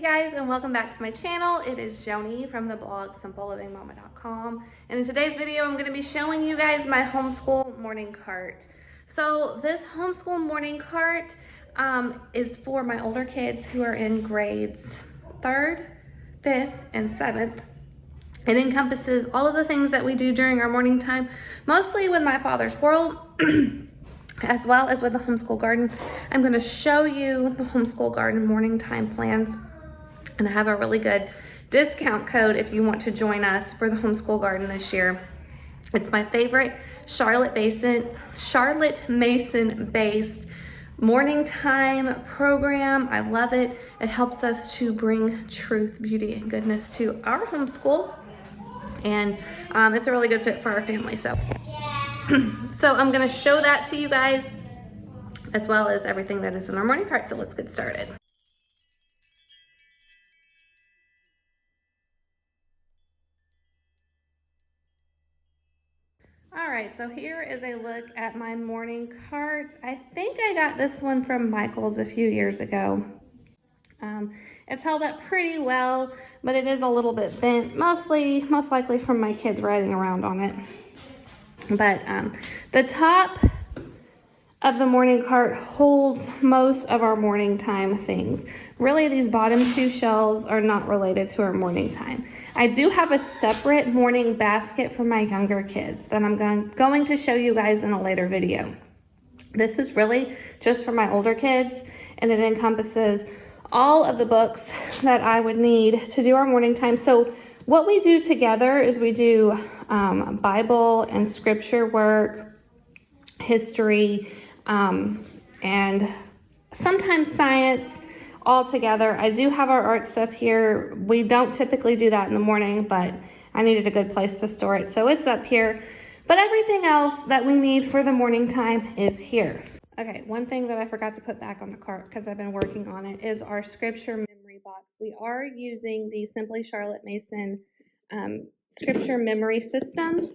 Hey guys, and welcome back to my channel. It is Joni from the blog simplelivingmama.com, and in today's video I'm going to be showing you guys my homeschool morning cart. So this homeschool morning cart is for my older kids who are in grades 3rd, 5th, and 7th. It encompasses all of the things that we do during our morning time, mostly with My Father's World, as well as with the homeschool garden. I'm going to show you the homeschool garden morning time plans, and I have a really good discount code if you want to join us for the homeschool garden this year. It's my favorite Charlotte Mason based morning time program. I love it. It helps us to bring truth, beauty, and goodness to our homeschool, and it's a really good fit for our family. So I'm going to show that to you guys, as well as everything that is in our morning cart. So let's get started. All right, so here is a look at my morning cart. I think I got this one from Michael's a few years ago. It's held up pretty well, but it is a little bit bent, most likely from my kids riding around on it. But the top of the morning cart holds most of our morning time things. Really, these bottom two shelves are not related to our morning time. I do have a separate morning basket for my younger kids that I'm going to show you guys in a later video. This is really just for my older kids, and it encompasses all of the books that I would need to do our morning time. So what we do together is we do Bible and scripture work, history, and sometimes science all together. I do have our art stuff here. We don't typically do that in the morning, but I needed a good place to store it, so it's up here. But everything else that we need for the morning time is here. Okay, one thing that I forgot to put back on the cart because I've been working on it is our scripture memory box. We are using the Simply Charlotte Mason scripture memory system,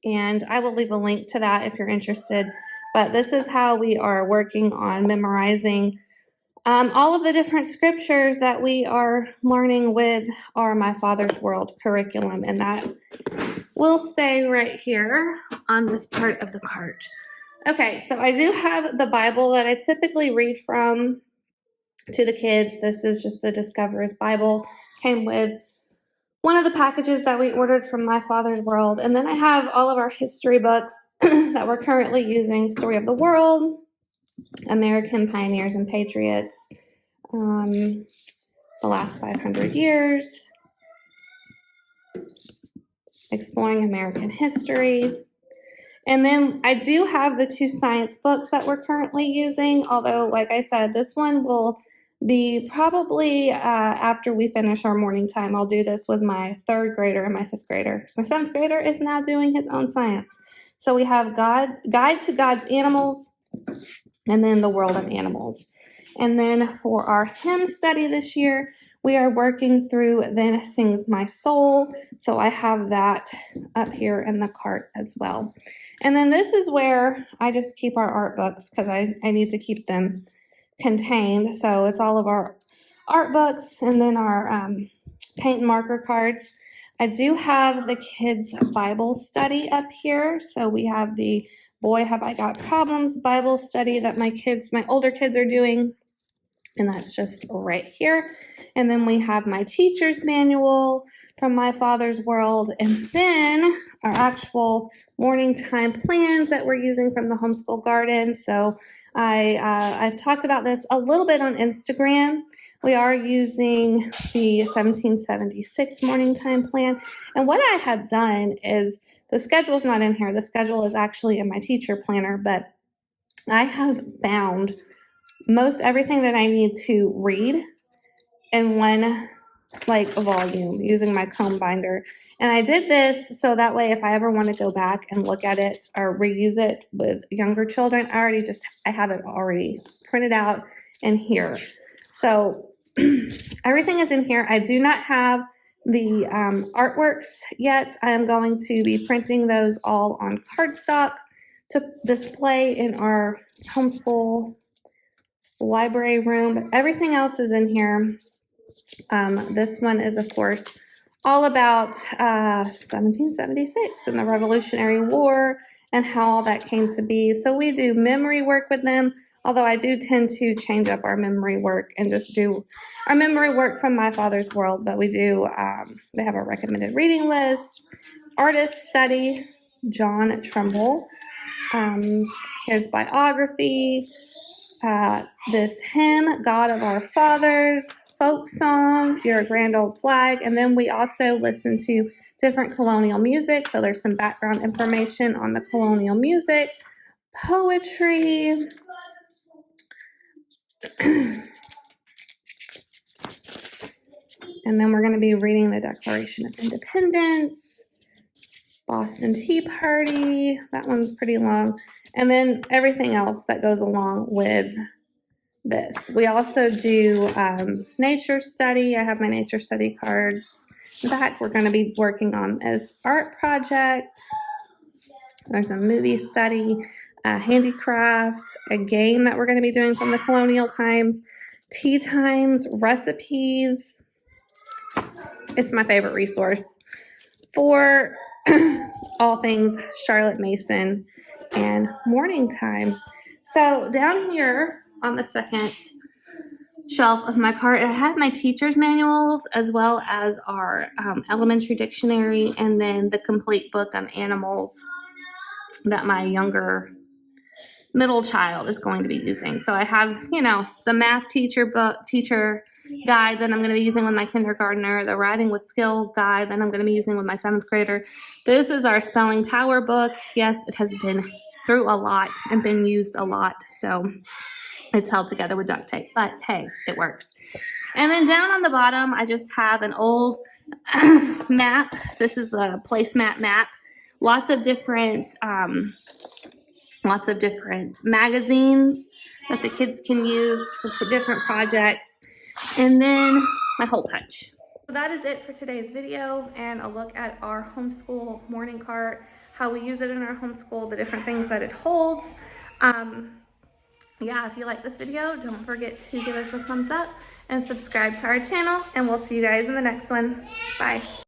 and I will leave a link to that if you're interested. But this is how we are working on memorizing all of the different scriptures that we are learning with our My Father's World curriculum, and that will stay right here on this part of the cart. Okay, so I do have the Bible that I typically read from to the kids. This is just the Discoverer's Bible. Came with one of the packages that we ordered from My Father's World. And then I have all of our history books that we're currently using: Story of the World, American Pioneers and Patriots, The Last 500 Years, Exploring American History. And then I do have the 2 science books that we're currently using, although, like I said, this one will be probably after we finish our morning time. I'll do this with my 3rd grader and my 5th grader, because my 7th grader is now doing his own science. So we have Guide to God's Animals, and then The World of Animals. And then for our hymn study this year, we are working through Then Sings My Soul. So I have that up here in the cart as well. And then this is where I just keep our art books, because I need to keep them contained. So it's all of our art books, and then our paint and marker cards. I do have the kids' Bible study up here. So we have the Boy Have I Got Problems Bible study that my older kids are doing, and that's just right here. And then we have my teacher's manual from My Father's World, and then our actual morning time plans that we're using from the homeschool garden. So I've talked about this a little bit on Instagram. We are using the 1776 morning time plan, and what I had done is, the schedule's not in here. The schedule is actually in my teacher planner, but I have bound most everything that I need to read in one volume using my comb binder. And I did this so that way if I ever want to go back and look at it or reuse it with younger children, I have it already printed out in here. So everything is in here. I do not have the artworks yet. I am going to be printing those all on cardstock to display in our homeschool library room, but everything else is in here. This one is, of course, all about 1776 and the Revolutionary War and how all that came to be. So we do memory work with them, although I do tend to change up our memory work and just do our memory work from My Father's World. But we do, they have a recommended reading list, artist study, John Trumbull. Here's biography, this hymn, God of Our Fathers, folk song, You're a Grand Old Flag, and then we also listen to different colonial music, so there's some background information on the colonial music, poetry, and then we're going to be reading the Declaration of Independence, Boston Tea Party, that one's pretty long, and then everything else that goes along with this. We also do nature study. I have my nature study cards. In fact, we're going to be working on this art project. There's a movie study, a handicraft, a game that we're going to be doing from the colonial times, tea times, recipes. It's my favorite resource for all things Charlotte Mason and morning time. So down here on the second shelf of my cart, I have my teacher's manuals as well as our elementary dictionary, and then the complete book on animals that my younger middle child is going to be using. So I have, the math teacher guide that I'm going to be using with my kindergartner, the writing with skill guide that I'm going to be using with my 7th grader. This is our spelling power book. Yes, it has been through a lot and been used a lot, so it's held together with duct tape, but hey, it works. And then down on the bottom, I just have an old map. This is a placemat map. Lots of different magazines that the kids can use for different projects. And then my hole punch. So that is it for today's video and a look at our homeschool morning cart, how we use it in our homeschool, the different things that it holds. Yeah, if you like this video, don't forget to give us a thumbs up and subscribe to our channel, and we'll see you guys in the next one. Bye.